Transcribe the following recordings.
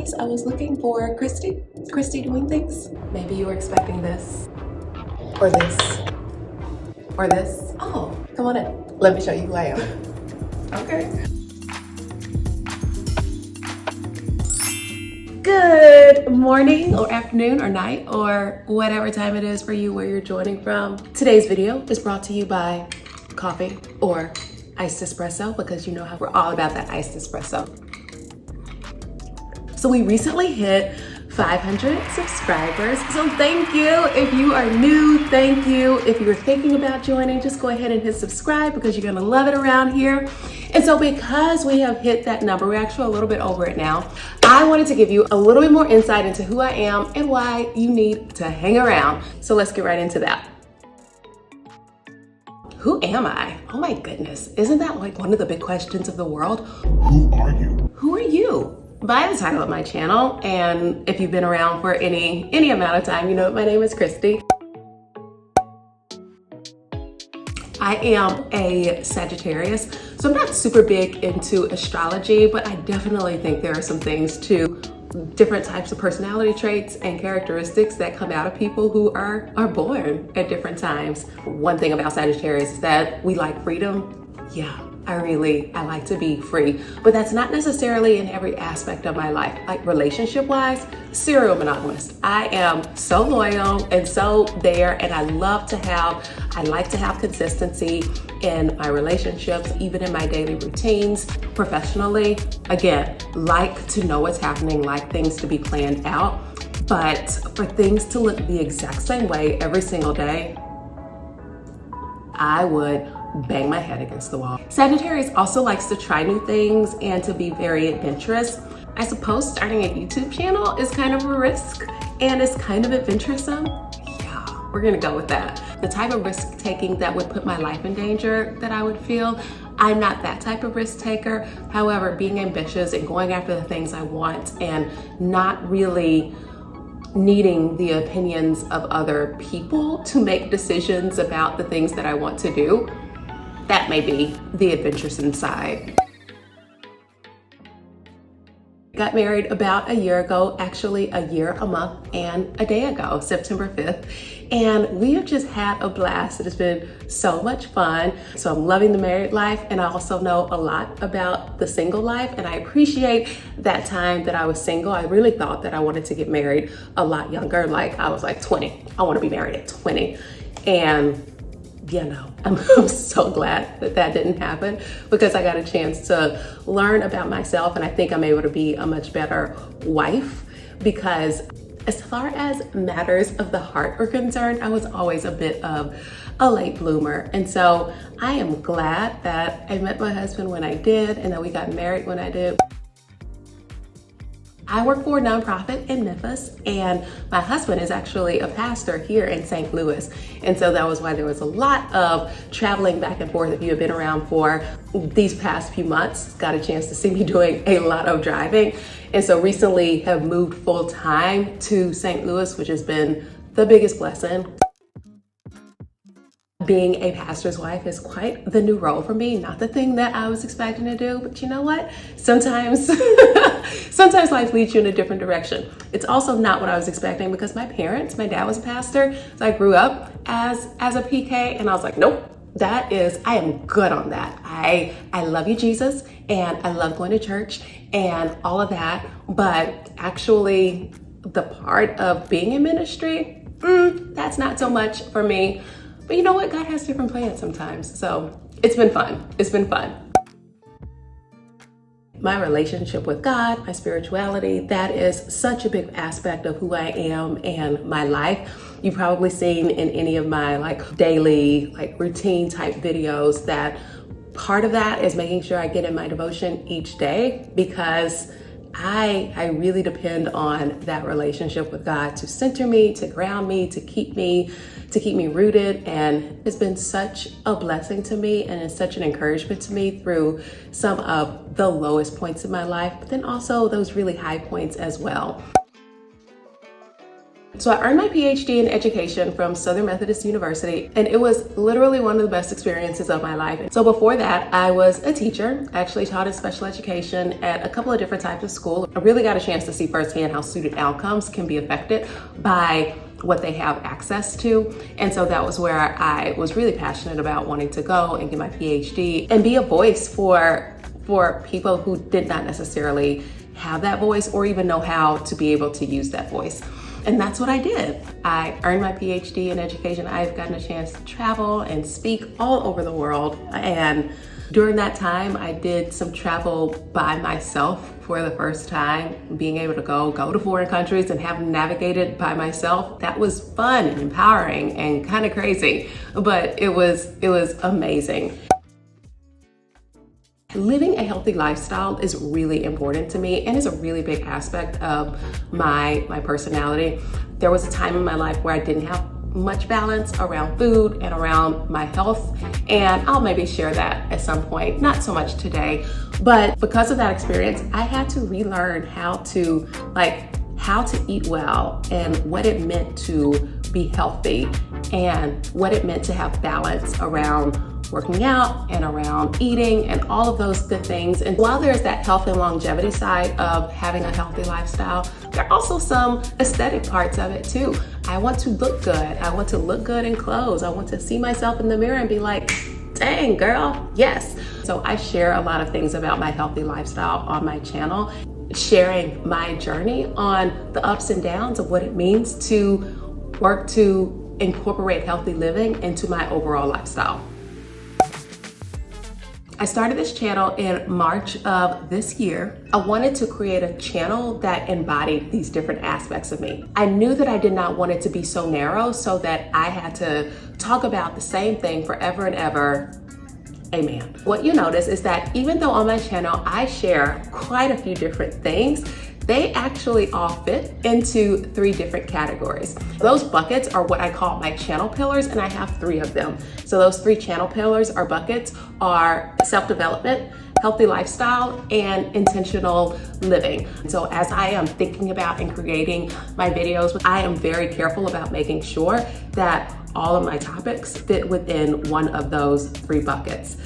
guys, I was looking for Christy. Christy doing things. Maybe you were expecting this, or this, or this. Oh, come on in. Let me show you who I am. Okay. Good morning or afternoon or night or whatever time it is for you where you're joining from. Today's video is brought to you by coffee or iced espresso, because you know how we're all about that iced espresso. So we recently hit 500 subscribers, so thank you. If you are new, thank you. If you're thinking about joining, just go ahead and hit subscribe because you're gonna love it around here. And so because we have hit that number, we're actually a little bit over it now, I wanted to give you a little bit more insight into who I am and why you need to hang around. So let's get right into that. Who am I? Oh my goodness, isn't that like one of the big questions of the world? Who are you? Who are you? By the title of my channel, and if you've been around for any amount of time, you know my name is Christy. I am a Sagittarius, so I'm not super big into astrology, but I definitely think there are some things to different types of personality traits and characteristics that come out of people who are born at different times. One thing about Sagittarius is that we like freedom. Yeah. I like to be free, but that's not necessarily in every aspect of my life. Like relationship-wise, serial monogamous. I am so loyal and so there, and I like to have consistency in my relationships, even in my daily routines. Professionally, again, like to know what's happening, like things to be planned out, but for things to look the exact same way every single day, I would bang my head against the wall. Sagittarius also likes to try new things and to be very adventurous. I suppose starting a YouTube channel is kind of a risk and it's kind of adventuresome. Yeah, we're gonna go with that. The type of risk taking that would put my life in danger that I would feel, I'm not that type of risk taker. However, being ambitious and going after the things I want and not really needing the opinions of other people to make decisions about the things that I want to do, that may be the adventuresome side. Got married about a year ago, actually a year, a month, and a day ago, September 5th. And we have just had a blast. It has been so much fun. So I'm loving the married life, and I also know a lot about the single life, and I appreciate that time that I was single. I really thought that I wanted to get married a lot younger. Like I was like 20. I want to be married at 20. And you know, I'm so glad that that didn't happen because I got a chance to learn about myself, and I think I'm able to be a much better wife because as far as matters of the heart are concerned, I was always a bit of a late bloomer. And so I am glad that I met my husband when I did and that we got married when I did. I work for a nonprofit in Memphis, and my husband is actually a pastor here in St. Louis. And so that was why there was a lot of traveling back and forth. If you have been around for these past few months, got a chance to see me doing a lot of driving. And so recently have moved full time to St. Louis, which has been the biggest blessing. Being a pastor's wife is quite the new role for me, not the thing that I was expecting to do, but you know what? Sometimes, sometimes life leads you in a different direction. It's also not what I was expecting because my dad was a pastor, so I grew up as a PK, and I was like, nope, I am good on that. I love you, Jesus, and I love going to church and all of that, but actually the part of being in ministry, that's not so much for me. But you know what? God has different plans sometimes. So it's been fun. It's been fun. My relationship with God, my spirituality, that is such a big aspect of who I am and my life. You've probably seen in any of my daily routine type videos that part of that is making sure I get in my devotion each day because I really depend on that relationship with God to center me, to ground me, to keep me rooted. And it's been such a blessing to me, and it's such an encouragement to me through some of the lowest points in my life, but then also those really high points as well. So I earned my PhD in education from Southern Methodist University, and it was literally one of the best experiences of my life. So before that, I was a teacher. I actually taught in special education at a couple of different types of school. I really got a chance to see firsthand how student outcomes can be affected by what they have access to. And so that was where I was really passionate about wanting to go and get my PhD and be a voice for people who did not necessarily have that voice or even know how to be able to use that voice. And that's what I did. I earned my PhD in education. I've gotten a chance to travel and speak all over the world. And during that time, I did some travel by myself for the first time, being able to go to foreign countries and have navigated by myself. That was fun and empowering and kind of crazy, but it was amazing. Living a healthy lifestyle is really important to me and is a really big aspect of my personality. There was a time in my life where I didn't have much balance around food and around my health, and I'll maybe share that at some point, not so much today, but because of that experience, I had to relearn how to eat well and what it meant to be healthy and what it meant to have balance around working out and around eating and all of those good things. And while there's that health and longevity side of having a healthy lifestyle, there are also some aesthetic parts of it too. I want to look good. I want to look good in clothes. I want to see myself in the mirror and be like, dang girl, yes. So I share a lot of things about my healthy lifestyle on my channel, sharing my journey on the ups and downs of what it means to work to incorporate healthy living into my overall lifestyle. I started this channel in March of this year. I wanted to create a channel that embodied these different aspects of me. I knew that I did not want it to be so narrow so that I had to talk about the same thing forever and ever. Amen. What you notice is that even though on my channel I share quite a few different things, they actually all fit into 3 different categories. Those buckets are what I call my channel pillars, and I have 3 of them. So those 3 channel pillars or buckets are self-development, healthy lifestyle, and intentional living. So as I am thinking about and creating my videos, I am very careful about making sure that all of my topics fit within one of those 3 buckets.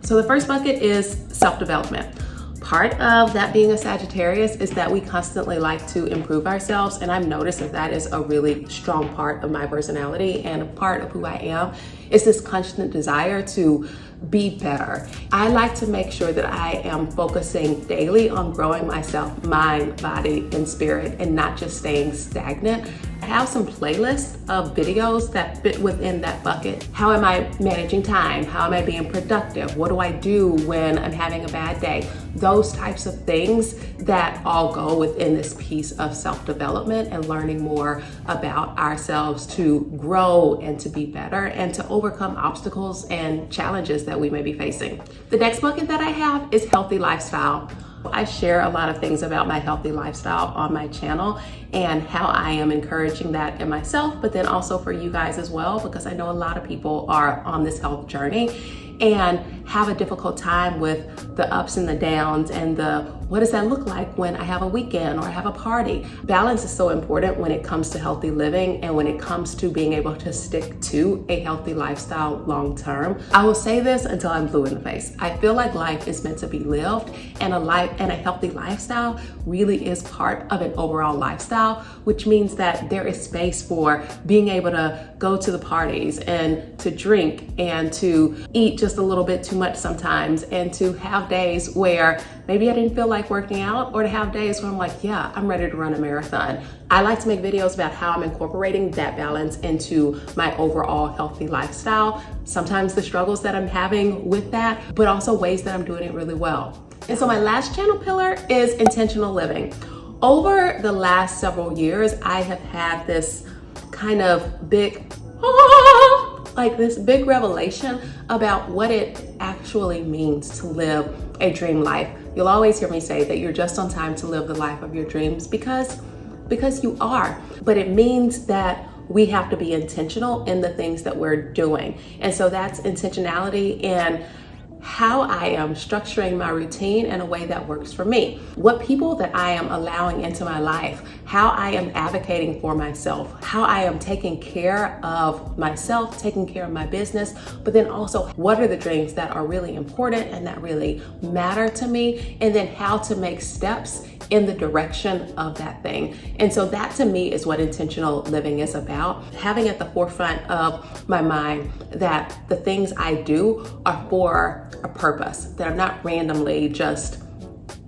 So the first bucket is self-development. Part of that being a Sagittarius is that we constantly like to improve ourselves, and I've noticed that is a really strong part of my personality and a part of who I am. It's this constant desire to be better. I like to make sure that I am focusing daily on growing myself, mind, body, and spirit, and not just staying stagnant. I have some playlists of videos that fit within that bucket. How am I managing time? How am I being productive? What do I do when I'm having a bad day? Those types of things that all go within this piece of self-development and learning more about ourselves to grow and to be better and to overcome obstacles and challenges that we may be facing. The next bucket that I have is healthy lifestyle. I share a lot of things about my healthy lifestyle on my channel and how I am encouraging that in myself, but then also for you guys as well, because I know a lot of people are on this health journey and have a difficult time with the ups and the downs and what does that look like when I have a weekend or I have a party. Balance is so important when it comes to healthy living and when it comes to being able to stick to a healthy lifestyle long term. I will say this until I'm blue in the face. I feel like life is meant to be lived, and a healthy lifestyle really is part of an overall lifestyle, which means that there is space for being able to go to the parties and to drink and to eat just a little bit too much sometimes, and to have days where maybe I didn't feel like working out, or to have days where I'm like, yeah, I'm ready to run a marathon. I like to make videos about how I'm incorporating that balance into my overall healthy lifestyle. Sometimes the struggles that I'm having with that, but also ways that I'm doing it really well. And so my last channel pillar is intentional living. Over the last several years, I have had this kind of big revelation about what it actually means to live a dream life. You'll always hear me say that you're just on time to live the life of your dreams because you are. But it means that we have to be intentional in the things that we're doing. And so that's intentionality in how I am structuring my routine in a way that works for me, what people that I am allowing into my life, how I am advocating for myself, how I am taking care of myself, taking care of my business, but then also what are the dreams that are really important and that really matter to me, and then how to make steps in the direction of that thing. And so that to me is what intentional living is about. Having at the forefront of my mind that the things I do are for a purpose, that I'm not randomly just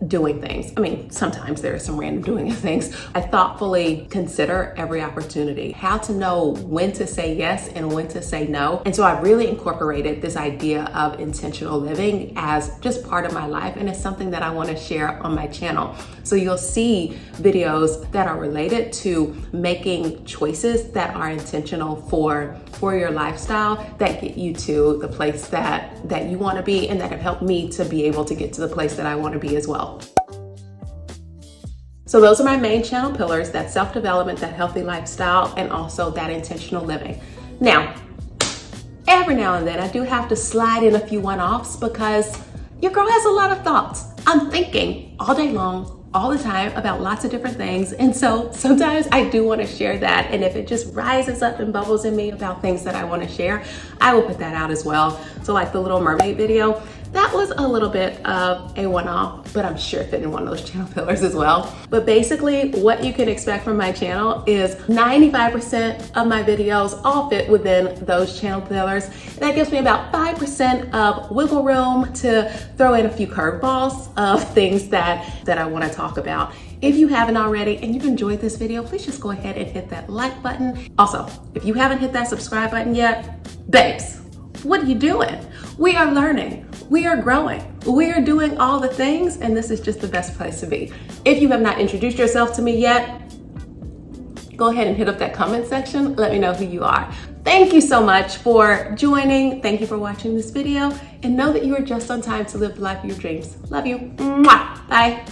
doing things. I mean, sometimes there is some random doing of things. I thoughtfully consider every opportunity, how to know when to say yes and when to say no. And so I've really incorporated this idea of intentional living as just part of my life, and it's something that I want to share on my channel. So you'll see videos that are related to making choices that are intentional for your lifestyle, that get you to the place that you want to be, and that have helped me to be able to get to the place that I want to be as well. So those are my main channel pillars: that self-development, that healthy lifestyle, and also that intentional living. Now, every now and then I do have to slide in a few one-offs because your girl has a lot of thoughts. I'm thinking all day long, all the time, about lots of different things. And so sometimes I do want to share that. And if it just rises up and bubbles in me about things that I want to share, I will put that out as well. So like the Little Mermaid video, that was a little bit of a one-off, but I'm sure it fit in one of those channel pillars as well. But basically what you can expect from my channel is 95% of my videos all fit within those channel pillars. That gives me about 5% of wiggle room to throw in a few curveballs of things that I want to talk about. If you haven't already and you've enjoyed this video, please just go ahead and hit that like button. Also, if you haven't hit that subscribe button yet, babes, what are you doing? We are learning, we are growing, we are doing all the things, and this is just the best place to be. If you have not introduced yourself to me yet, go ahead and hit up that comment section. Let me know who you are. Thank you so much for joining. Thank you for watching this video, and know that you are just on time to live the life of your dreams. Love you. Mwah. Bye.